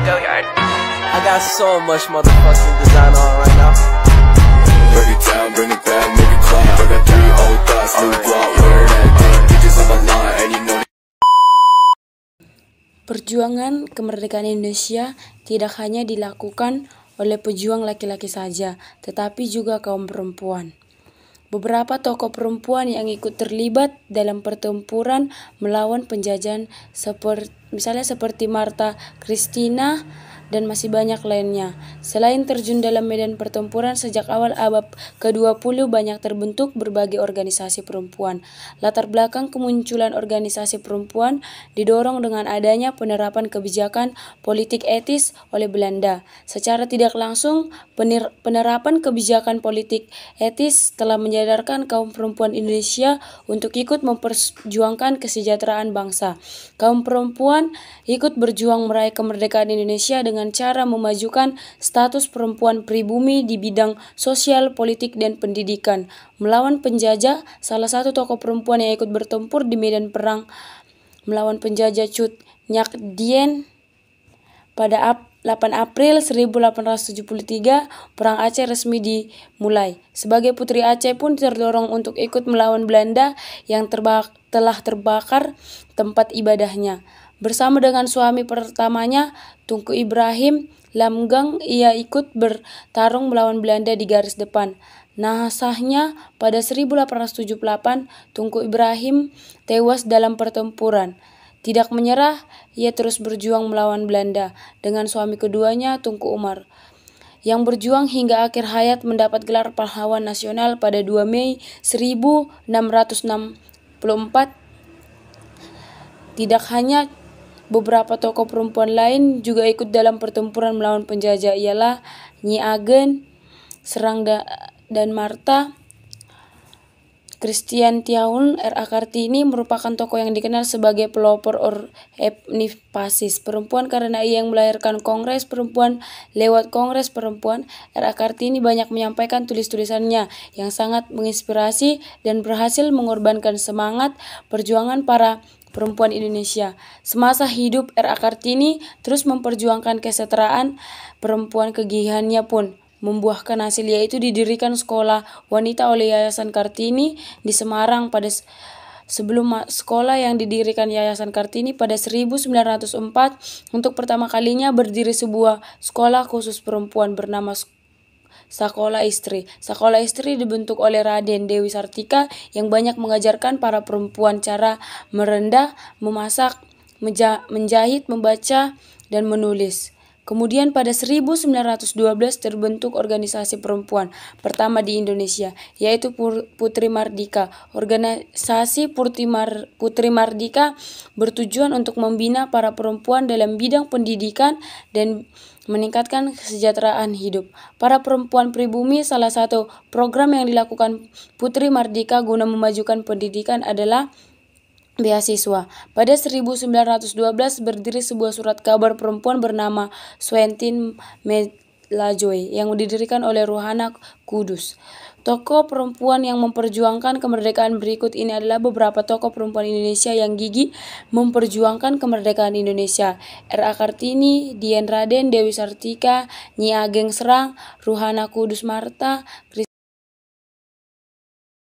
Go yard. I got so much motherfucking design on right now. Break it down, bring it back, make it clap. I got 3 old thoughts, new block, where that thing. Bitches on my line, and you know. Perjuangan kemerdekaan Indonesia tidak hanya dilakukan oleh pejuang laki-laki saja, tetapi juga kaum perempuan. Beberapa tokoh perempuan yang ikut terlibat dalam pertempuran melawan penjajahan seperti Martha Christina dan masih banyak lainnya. Selain terjun dalam medan pertempuran sejak awal abad ke-20, banyak terbentuk berbagai organisasi perempuan. Latar belakang kemunculan organisasi perempuan didorong dengan adanya penerapan kebijakan politik etis oleh Belanda. Secara tidak langsung, penerapan kebijakan politik etis telah menyadarkan kaum perempuan Indonesia untuk ikut memperjuangkan kesejahteraan bangsa. Kaum perempuan ikut berjuang meraih kemerdekaan Indonesia dengan cara memajukan status perempuan pribumi di bidang sosial, politik, dan pendidikan. Melawan penjajah, salah satu tokoh perempuan yang ikut bertempur di medan perang melawan penjajah Cut Nyak Dien pada 8 April 1873, Perang Aceh resmi dimulai. Sebagai putri Aceh pun terdorong untuk ikut melawan Belanda yang telah terbakar tempat ibadahnya. Bersama dengan suami pertamanya, Tunku Ibrahim Lamgeng, ia ikut bertarung melawan Belanda di garis depan. Nahasnya pada 1878, Tunku Ibrahim tewas dalam pertempuran. Tidak menyerah, ia terus berjuang melawan Belanda dengan suami keduanya, Tunku Umar, yang berjuang hingga akhir hayat mendapat gelar pahlawan nasional pada 2 Mei 1664. Tidak hanya beberapa tokoh perempuan lain juga ikut dalam pertempuran melawan penjajah, ialah Nyi Ageng Serang dan Martha Christian Tiaun. R.A. Kartini merupakan tokoh yang dikenal sebagai pelopor emansipasi perempuan karena ia yang melahirkan Kongres Perempuan. Lewat Kongres Perempuan, R.A. Kartini banyak menyampaikan tulis-tulisannya yang sangat menginspirasi dan berhasil mengorbankan semangat perjuangan para perempuan Indonesia. Semasa hidup, R.A. Kartini terus memperjuangkan kesetaraan perempuan. Kegigihannya pun membuahkan hasil, yaitu didirikan sekolah wanita oleh Yayasan Kartini di Semarang. Pada sebelum sekolah yang didirikan Yayasan Kartini pada 1904, untuk pertama kalinya berdiri sebuah sekolah khusus perempuan bernama Sakola Istri. Sakola Istri dibentuk oleh Raden Dewi Sartika yang banyak mengajarkan para perempuan cara merendah, memasak, menjahit, membaca, dan menulis. Kemudian pada 1912 terbentuk organisasi perempuan pertama di Indonesia, yaitu Putri Mardika. Organisasi Putri Mardika bertujuan untuk membina para perempuan dalam bidang pendidikan dan meningkatkan kesejahteraan hidup para perempuan pribumi. Salah satu program yang dilakukan Putri Mardika guna memajukan pendidikan adalah beasiswa. Pada 1912 berdiri sebuah surat kabar perempuan bernama Swentin Melajoy yang didirikan oleh Ruhana Kudus. Tokoh perempuan yang memperjuangkan kemerdekaan berikut ini adalah beberapa tokoh perempuan Indonesia yang gigih memperjuangkan kemerdekaan Indonesia: R.A. Kartini, Dien Raden, Dewi Sartika, Nyi Ageng Serang, Ruhana Kudus, Martha